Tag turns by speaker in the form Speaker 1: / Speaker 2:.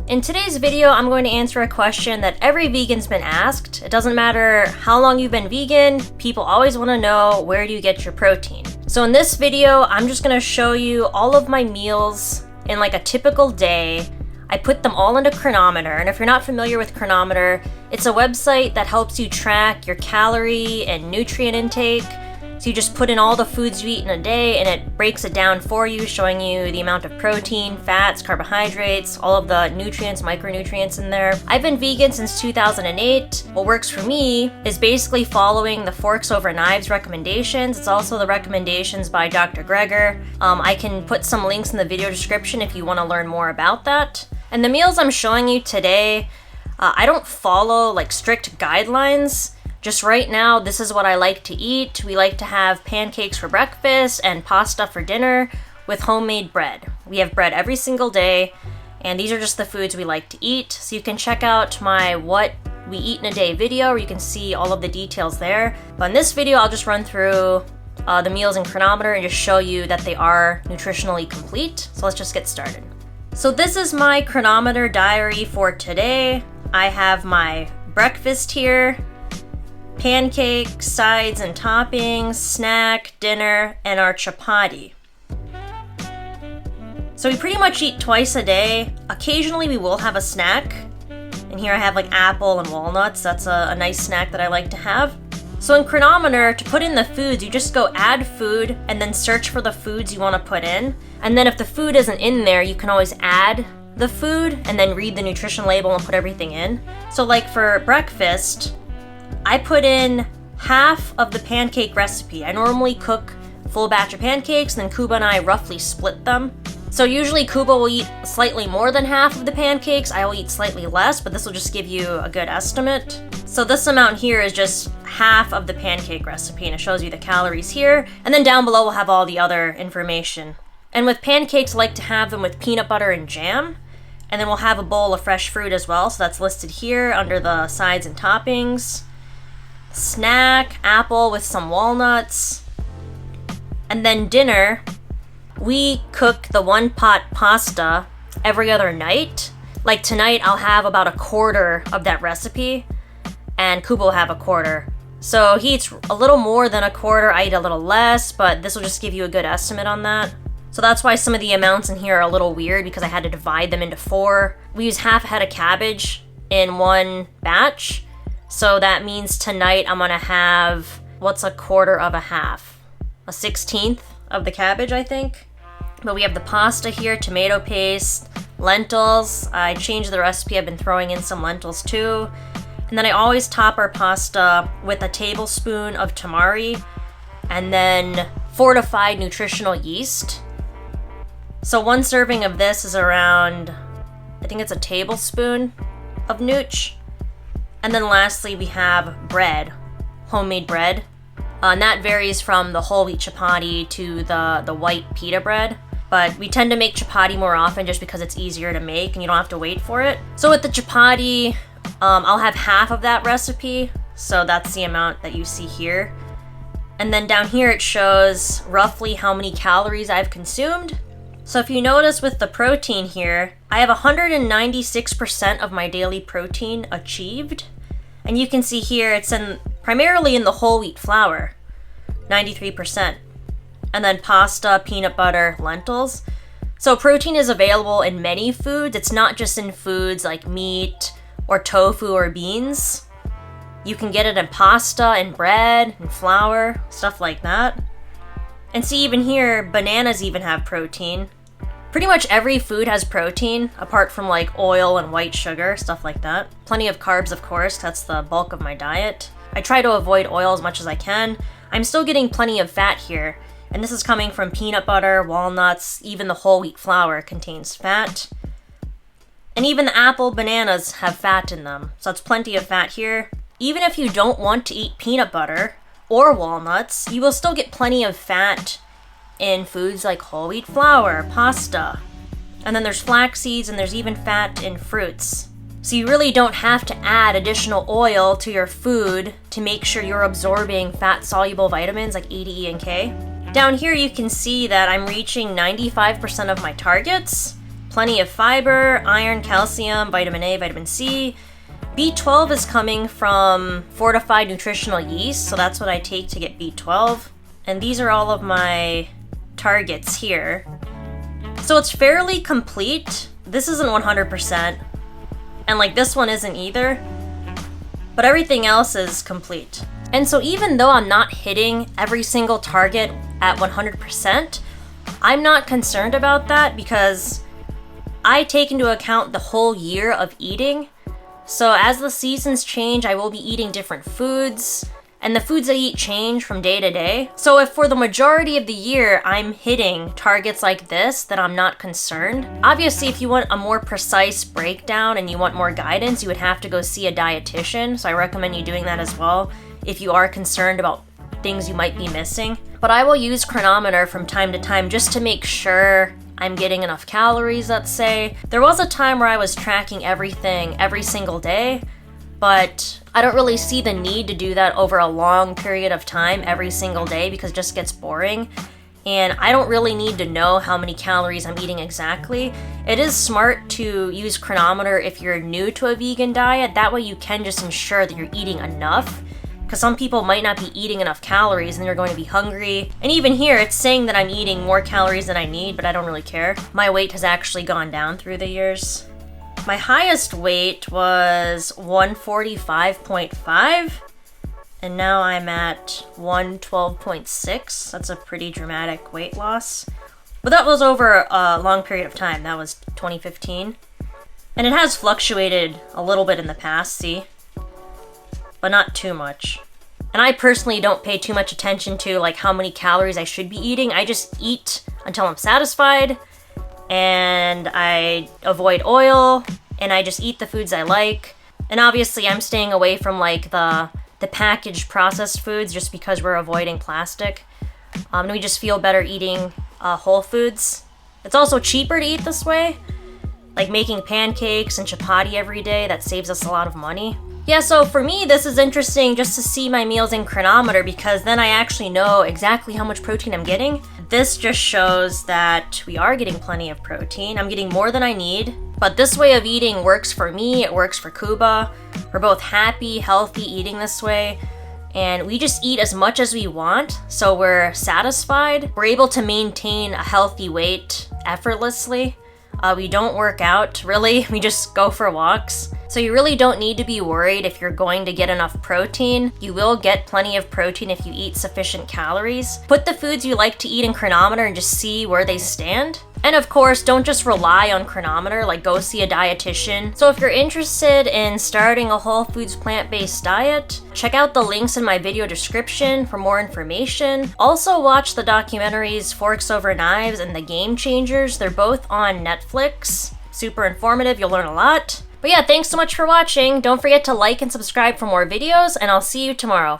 Speaker 1: In today's video, I'm going to answer a question that every vegan's been asked. It doesn't matter how long you've been vegan, people always want to know, where do you get your protein? So in this video, I'm just going to show you all of my meals in like a typical day. I put them all into Chronometer, and if you're not familiar with Chronometer, it's a website that helps you track your calorie and nutrient intake. So you just put in all the foods you eat in a day and it breaks it down for you, showing you the amount of protein, fats, carbohydrates, all of the nutrients, micronutrients in there. I've been vegan since 2008. What works for me is basically following the Forks Over Knives recommendations. It's also the recommendations by Dr. Greger. I can put some links in the video description if you want to learn more about that. And the meals I'm showing you today, I don't follow like strict guidelines. Just right now, this is what I like to eat. We like to have pancakes for breakfast and pasta for dinner with homemade bread. We have bread every single day, and these are just the foods we like to eat. So you can check out my What We Eat in a Day video, where you can see all of the details there. But in this video, I'll just run through the meals in Chronometer and just show you that they are nutritionally complete. So let's just get started. So this is my Chronometer diary for today. I have my breakfast here. Pancakes, sides and toppings, snack, dinner, and our chapati. So we pretty much eat twice a day. Occasionally we will have a snack. And here I have like apple and walnuts. That's a nice snack that I like to have. So in Chronometer, to put in the foods, you just go add food and then search for the foods you want to put in. And then if the food isn't in there, you can always add the food and then read the nutrition label and put everything in. So like for breakfast, I put in half of the pancake recipe. I normally cook a full batch of pancakes, and then Kuba and I roughly split them. So usually Kuba will eat slightly more than half of the pancakes. I will eat slightly less, but this will just give you a good estimate. So this amount here is just half of the pancake recipe, and it shows you the calories here. And then down below we'll have all the other information. And with pancakes, I like to have them with peanut butter and jam. And then we'll have a bowl of fresh fruit as well, so that's listed here under the sides and toppings. Snack, apple with some walnuts. And then dinner, we cook the one pot pasta every other night. Like tonight, I'll have about a quarter of that recipe, and Kuba will have a quarter. So he eats a little more than a quarter, I eat a little less, but this will just give you a good estimate on that. So that's why some of the amounts in here are a little weird, because I had to divide them into 4. We use half a head of cabbage in one batch. So that means tonight I'm gonna have, what's a quarter of a half? A 16th of the cabbage, I think. But we have the pasta here, tomato paste, lentils. I changed the recipe, I've been throwing in some lentils too. And then I always top our pasta with a tablespoon of tamari and then fortified nutritional yeast. So one serving of this is around, I think it's a tablespoon of nooch. And then lastly, we have bread, homemade bread. And that varies from the whole wheat chapati to the white pita bread. But we tend to make chapati more often just because it's easier to make and you don't have to wait for it. So with the chapati, I'll have half of that recipe. So that's the amount that you see here. And then down here it shows roughly how many calories I've consumed. So if you notice with the protein here, I have 196% of my daily protein achieved. And you can see here it's primarily in the whole wheat flour, 93%. And then pasta, peanut butter, lentils. So protein is available in many foods. It's not just in foods like meat or tofu or beans. You can get it in pasta and bread and flour, stuff like that. And see, even here, bananas even have protein. Pretty much every food has protein, apart from like oil and white sugar, stuff like that. Plenty of carbs, of course, that's the bulk of my diet. I try to avoid oil as much as I can. I'm still getting plenty of fat here, and this is coming from peanut butter, walnuts, even the whole wheat flour contains fat. And even the apple, bananas have fat in them, so it's plenty of fat here. Even if you don't want to eat peanut butter or walnuts, you will still get plenty of fat in foods like whole wheat flour, pasta. And then there's flax seeds, and there's even fat in fruits. So you really don't have to add additional oil to your food to make sure you're absorbing fat-soluble vitamins like A, D, E, and K. Down here you can see that I'm reaching 95% of my targets, plenty of fiber, iron, calcium, vitamin A, vitamin C. B12 is coming from fortified nutritional yeast, so that's what I take to get B12. And these are all of my targets here. So it's fairly complete. This isn't 100%, and like this one isn't either, but everything else is complete. And so even though I'm not hitting every single target at 100%, I'm not concerned about that because I take into account the whole year of eating. So as the seasons change, I will be eating different foods, and the foods I eat change from day to day. So if for the majority of the year I'm hitting targets like this, then I'm not concerned. Obviously, if you want a more precise breakdown and you want more guidance, you would have to go see a dietitian. So I recommend you doing that as well if you are concerned about things you might be missing. But I will use Cronometer from time to time just to make sure I'm getting enough calories, let's say. There was a time where I was tracking everything every single day, but I don't really see the need to do that over a long period of time every single day because it just gets boring. And I don't really need to know how many calories I'm eating exactly. It is smart to use Cronometer if you're new to a vegan diet. That way you can just ensure that you're eating enough, because some people might not be eating enough calories and they're going to be hungry. And even here, it's saying that I'm eating more calories than I need, but I don't really care. My weight has actually gone down through the years. My highest weight was 145.5, and now I'm at 112.6. That's a pretty dramatic weight loss. But that was over a long period of time. That was 2015. And it has fluctuated a little bit in the past, see? But not too much. And I personally don't pay too much attention to like how many calories I should be eating. I just eat until I'm satisfied, and I avoid oil, and I just eat the foods I like. And obviously I'm staying away from like the packaged processed foods just because we're avoiding plastic. And we just feel better eating whole foods. It's also cheaper to eat this way. Like making pancakes and chapati every day, that saves us a lot of money. Yeah, so for me, this is interesting just to see my meals in Cronometer because then I actually know exactly how much protein I'm getting. This just shows that we are getting plenty of protein. I'm getting more than I need, but this way of eating works for me, it works for Kuba. We're both happy, healthy eating this way, and we just eat as much as we want, so we're satisfied. We're able to maintain a healthy weight effortlessly. We don't work out, really. We just go for walks. So you really don't need to be worried if you're going to get enough protein. You will get plenty of protein if you eat sufficient calories. Put the foods you like to eat in Cronometer and just see where they stand. And of course, don't just rely on Cronometer, like go see a dietitian. So if you're interested in starting a whole foods plant-based diet, check out the links in my video description for more information. Also watch the documentaries Forks Over Knives and The Game Changers. They're both on Netflix. Super informative, you'll learn a lot. But yeah, thanks so much for watching. Don't forget to like and subscribe for more videos, and I'll see you tomorrow.